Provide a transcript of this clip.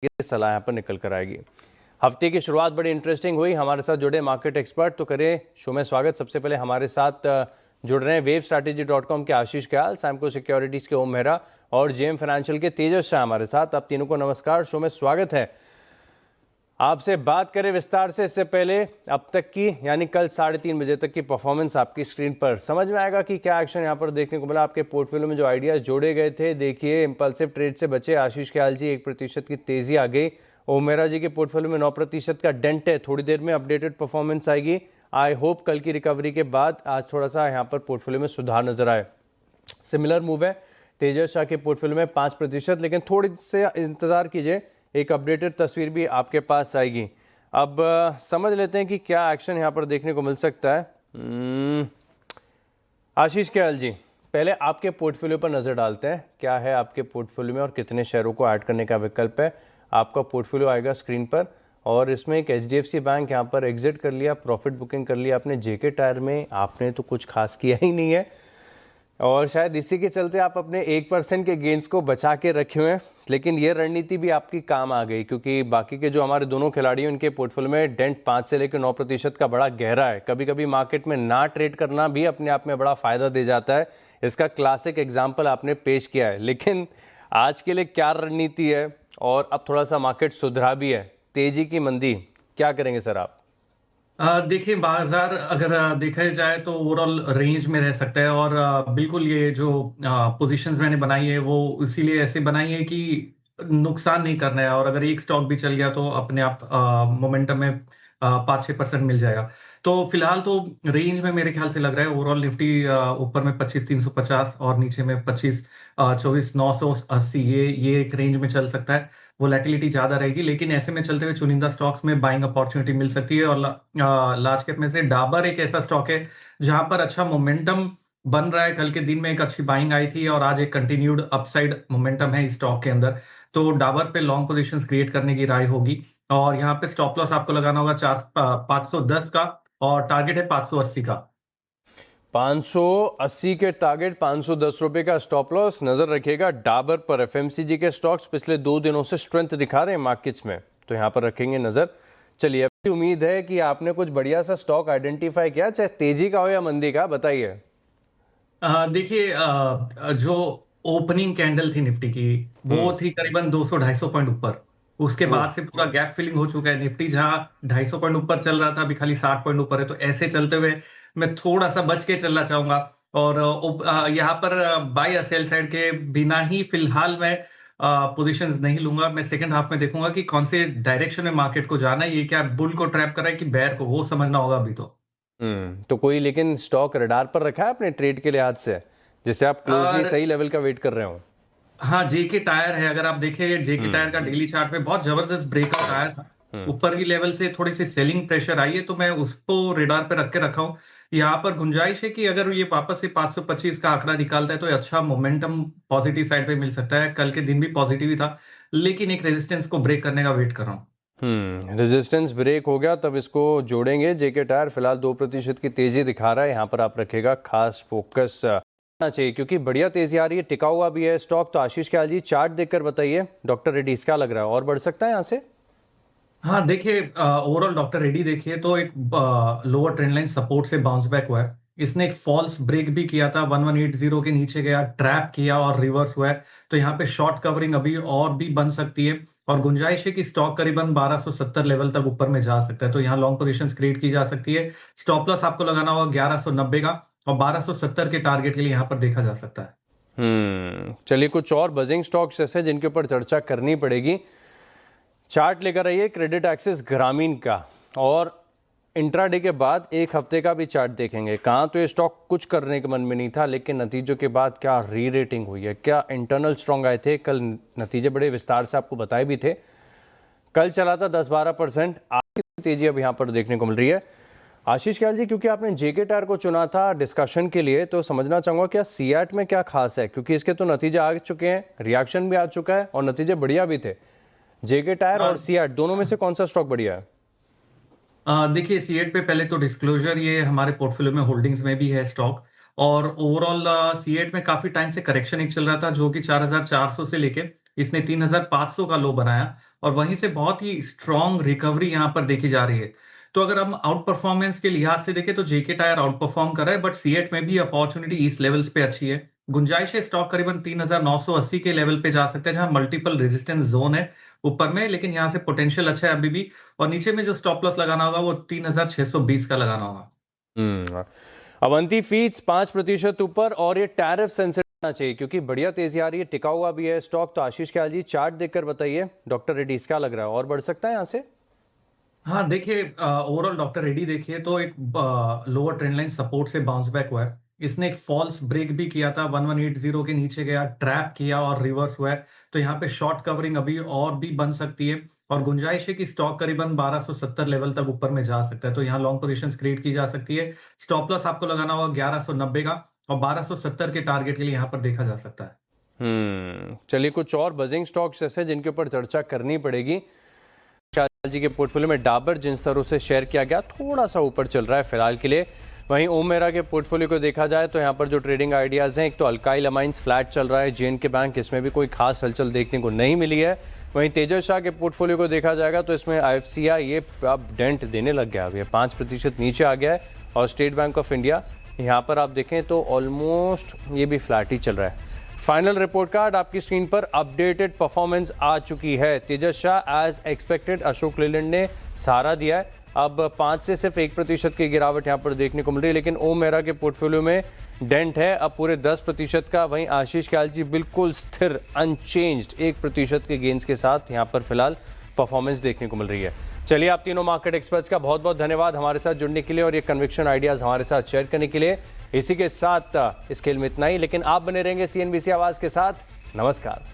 ये सलाह यहाँ पर निकल कर आएगी। हफ्ते की शुरुआत बड़ी इंटरेस्टिंग हुई। हमारे साथ जुड़े मार्केट एक्सपर्ट, तो करें शो में स्वागत। सबसे पहले हमारे साथ जुड़ रहे हैं wavestrategy.com के आशीष कयाल, सैमको सिक्योरिटीज़ के ओम मेहरा और जेएम फाइनेंशियल के तेजस शाह हमारे साथ। आप तीनों को नमस्कार, शो में स्वागत है। आपसे बात करें विस्तार से, इससे पहले अब तक की यानी कल 3:30 बजे तक की परफॉर्मेंस आपकी स्क्रीन पर समझ में आएगा कि क्या एक्शन यहाँ पर देखने को मिला। आपके पोर्टफोलियो में जो आइडियाज जोड़े गए थे, देखिए इंपल्सिव ट्रेड से बचे। आशीष कयाल जी 1% की तेजी आ गई। ओम मेहरा जी के पोर्टफोलियो में 9% का डेंट है। थोड़ी देर में अपडेटेड परफॉर्मेंस आएगी। आई होप कल की रिकवरी के बाद आज थोड़ा सा यहाँ पर पोर्टफोलियो में सुधार नजर आए। सिमिलर मूव है तेजस शाह के पोर्टफोलियो में 5%, लेकिन थोड़ी से इंतजार कीजिए, एक अपडेटेड तस्वीर भी आपके पास आएगी। अब समझ लेते हैं कि क्या एक्शन यहाँ पर देखने को मिल सकता है। आशीष कयाल जी, पहले आपके पोर्टफोलियो पर नज़र डालते हैं। क्या है आपके पोर्टफोलियो में और कितने शेयरों को ऐड करने का विकल्प है। आपका पोर्टफोलियो आएगा स्क्रीन पर और इसमें एक HDFC बैंक यहाँ पर एग्जिट कर लिया, प्रॉफिट बुकिंग कर लिया आपने। JK टायर में आपने तो कुछ खास किया ही नहीं है और शायद इसी के चलते आप अपने 1% के गेंस को बचा के रखे हुए हैं। लेकिन ये रणनीति भी आपकी काम आ गई, क्योंकि बाकी के जो हमारे दोनों खिलाड़ी हैं उनके पोर्टफोलियो में डेंट 5 से लेकर 9% का बड़ा गहरा है। कभी कभी मार्केट में ना ट्रेड करना भी अपने आप में बड़ा फायदा दे जाता है। इसका क्लासिक एग्जाम्पल आपने पेश किया है। लेकिन आज के लिए क्या रणनीति है, और अब थोड़ा सा मार्केट सुधरा भी है, तेजी की मंदी, क्या करेंगे सर आप? देखिए, बाजार अगर देखा जाए तो ओवरऑल रेंज में रह सकता है और बिल्कुल ये जो पोजीशंस मैंने बनाई है वो इसीलिए ऐसे बनाई है कि नुकसान नहीं करना है। और अगर एक स्टॉक भी चल गया तो अपने आप मोमेंटम में 5-6% मिल जाएगा। तो फिलहाल तो रेंज में मेरे ख्याल से लग रहा है ओवरऑल निफ्टी ऊपर में 25,350 और नीचे में 24,980 ये एक रेंज में चल सकता है। वोलेटिलिटी ज्यादा रहेगी, लेकिन ऐसे में चलते हुए चुनिंदा स्टॉक्स में बाइंग अपॉर्चुनिटी मिल सकती है। और लार्ज कैप में से डाबर एक ऐसा स्टॉक है जहां पर अच्छा मोमेंटम बन रहा है। कल के दिन में एक अच्छी बाइंग आई थी और आज एक कंटिन्यूड अपसाइड मोमेंटम है इस स्टॉक के अंदर। तो डाबर पे लॉन्ग पोजीशंस क्रिएट करने की राय होगी और यहाँ पे स्टॉप लॉस आपको लगाना होगा 510 का और टारगेट है 580 का। 580 के टारगेट, 510 रुपए का स्टॉप लॉस। नजर रखिएगा डाबर पर। FMCG के स्टॉक्स पिछले 2 दिनों से स्ट्रेंथ दिखा रहे हैं मार्केट्स में, तो यहाँ पर रखेंगे नजर। चलिए, अभी उम्मीद है कि आपने कुछ बढ़िया सा स्टॉक आइडेंटिफाई किया, चाहे तेजी का हो या मंदी का, बताइए। देखिए, जो ओपनिंग कैंडल थी निफ्टी की वो थी करीबन 200-250 पॉइंट ऊपर। उसके बाद से पूरा गैप फिलिंग हो चुका है। निफ्टी जहां 250 पॉइंट ऊपर चल रहा था अभी खाली 60 पॉइंट ऊपर है। तो ऐसे चलते हुए मैं थोड़ा सा बच के चलना चाहूंगा और यहाँ पर बाय या सेल साइड के बिना ही फिलहाल मैं पोजीशंस नहीं लूंगा। मैं सेकंड हाफ में देखूंगा कि कौन से डायरेक्शन में मार्केट को जाना है। ये क्या बुल को ट्रैप कर रहा है कि बेयर को, वो समझना होगा अभी तो। तो कोई लेकिन स्टॉक रडार पर रखा है अपने ट्रेड के लिहाज से, जिससे आप क्लोजली सही लेवल का वेट कर रहे हो? हाँ, JK टायर है। अगर आप देखें JK टायर का डेली चार्ट पे बहुत जबरदस्त ब्रेकआउट आया था। ऊपर की लेवल से थोड़ी सी सेलिंग प्रेशर आई है, तो मैं उसको रेडार पे रख के रखा हूँ। यहाँ पर गुंजाइश है कि अगर ये वापस से 525 का आंकड़ा निकालता है तो अच्छा मोमेंटम पॉजिटिव साइड पे मिल सकता है। कल के दिन भी पॉजिटिव ही था, लेकिन एक रेजिस्टेंस को ब्रेक करने का वेट कर रहा हूँ। रेजिस्टेंस ब्रेक हो गया तब इसको जोड़ेंगे। JK टायर फिलहाल 2% की तेजी दिखा रहा है, यहाँ पर आप रखेगा खास फोकस चाहिए, क्योंकि बढ़िया तेजी आ रही है, टिका हुआ भी है स्टॉक। तो आशीष कयाल जी, चार्ट देखकर बताइए, डॉक्टर रेड्डीज क्या लग रहा है, और बढ़ सकता है यहाँ से? हाँ, देखिए, ओवरऑल डॉक्टर रेड्डी देखिए तो एक लोअर ट्रेंड लाइन सपोर्ट से बाउंस बैक हुआ है। इसने एक फॉल्स ब्रेक भी किया था, 1180 के नीचे गया, ट्रैप किया और रिवर्स हुआ है। तो यहाँ पे शॉर्ट कवरिंग अभी और भी बन सकती है और गुंजाइश है कि स्टॉक करीबन 1270 लेवल तक ऊपर में जा सकता है। तो यहाँ लॉन्ग पोजीशंस क्रिएट की जा सकती है। स्टॉप लॉस आपको लगाना होगा 1190 का और 1270 के टारगेट के लिए यहाँ पर देखा जा सकता है। चलिए, कुछ और बजिंग स्टॉक्स ऐसे जिनके ऊपर चर्चा करनी पड़ेगी। चार्ट लेकर आइए क्रेडिट एक्सिस ग्रामीण का, और इंट्राडे के बाद एक हफ्ते का भी चार्ट देखेंगे। कहाँ तो ये स्टॉक कुछ करने के मन में नहीं था, लेकिन नतीजों के बाद क्या री रेटिंग हुई है, क्या इंटरनल स्ट्रॉन्ग आए थे। कल नतीजे बड़े विस्तार से आपको बताए भी थे। कल चला था 10-12%, आज की तेजी अब यहाँ पर देखने को मिल रही है। आशीष कयाल जी, क्योंकि आपने JK टायर को चुना था डिस्कशन के लिए, तो समझना चाहूंगा क्या CEAT में क्या खास है, क्योंकि इसके तो नतीजे आ चुके हैं, रिएक्शन भी आ चुका है और नतीजे बढ़िया भी थे। JK टायर और CEAT दोनों में से कौन सा स्टॉक बढ़िया है? देखिए, CEAT पे पहले तो डिस्क्लोजर, ये हमारे पोर्टफोलियो में होल्डिंग्स में भी है स्टॉक। और ओवरऑल CEAT में काफी टाइम से करेक्शन एक चल रहा था जो कि 4400 से लेके इसने 3500 का लो बनाया और वहीं से बहुत ही स्ट्रॉन्ग रिकवरी यहाँ पर देखी जा रही है। तो अगर हम आउट परफॉर्मेंस के लिहाज से देखें तो जेके टायर आउट परफॉर्म कर रहा है, बट सीएट में भी अपॉर्चुनिटी इस लेवल्स पे अच्छी है। गुंजाइश है, स्टॉक करीबन 3980 के लेवल पे जा सकता है, जहां मल्टीपल रेजिस्टेंस जोन है ऊपर में, लेकिन यहाँ से पोटेंशियल अच्छा है अभी भी। और नीचे में जो स्टॉप लॉस लगाना होगा वो 3620 का लगाना होगा। अवंती फीड्स 5% ऊपर और ये टैरिफ सेंसिटिव चाहिए क्योंकि बढ़िया तेजी आ रही है, टिका हुआ भी है स्टॉक। तो आशीष ख्याल जी चार्ट देखकर बताइए, डॉक्टर रेड्डीज क्या लग रहा है, और बढ़ सकता है यहाँ से? हाँ देखिए, ओवरऑल डॉक्टर रेड्डी देखिए तो एक लोअर ट्रेंड लाइन सपोर्ट से बाउंस बैक हुआ है। इसने एक फॉल्स ब्रेक भी किया था, 1180 के नीचे गया, ट्रैप किया और रिवर्स हुआ है। तो यहाँ पे शॉर्ट कवरिंग अभी और भी बन सकती है और गुंजाइश है कि स्टॉक करीबन 1270 लेवल तक ऊपर में जा सकता है। तो यहाँ लॉन्ग पोजीशन क्रिएट की जा सकती है। स्टॉप लॉस आपको लगाना होगा 1190 का और 1270 के टारगेट के लिए यहाँ पर देखा जा सकता है। चलिए, कुछ और बजिंग स्टॉक्स ऐसे जिनके ऊपर चर्चा करनी पड़ेगी। शाह जी के पोर्टफोलियो में डाबर जिन स्तरों से शेयर किया गया थोड़ा सा ऊपर चल रहा है फिलहाल के लिए। वहीं ओम मेरा के पोर्टफोलियो को देखा जाए तो यहाँ पर जो ट्रेडिंग आइडियाज़ हैं, एक तो अल्काइल अमाइंस फ्लैट चल रहा है, जेएनके बैंक इसमें भी कोई खास हलचल देखने को नहीं मिली है। वहीं तेजस शाह के पोर्टफोलियो को देखा जाएगा तो इसमें आईएफसीआई ये अब डेंट देने लग गया, अब ये 5% नीचे आ गया है। और स्टेट बैंक ऑफ इंडिया यहाँ पर आप देखें तो ऑलमोस्ट ये भी फ्लैट ही चल रहा है। फाइनल रिपोर्ट कार्ड आपकी स्क्रीन पर, अपडेटेड परफॉर्मेंस आ चुकी है। तेजस शाह एज एक्सपेक्टेड, अशोक लेलैंड ने सहारा दिया है। अब 5 से सिर्फ 1% की गिरावट यहाँ पर देखने को मिल रही है, लेकिन ओम मेहरा के पोर्टफोलियो में डेंट है अब पूरे 10% का। वहीं आशीष ख्याल जी बिल्कुल स्थिर अनचेंज्ड 1% के गेंस के साथ यहाँ पर फिलहाल परफॉर्मेंस देखने को मिल रही है। चलिए, आप तीनों मार्केट एक्सपर्ट्स का बहुत बहुत धन्यवाद हमारे साथ जुड़ने के लिए और ये कन्विक्शन आइडियाज़ हमारे साथ शेयर करने के लिए। इसी के साथ इस खेल में इतना ही, लेकिन आप बने रहेंगे सीएनबीसी आवाज़ के साथ। नमस्कार।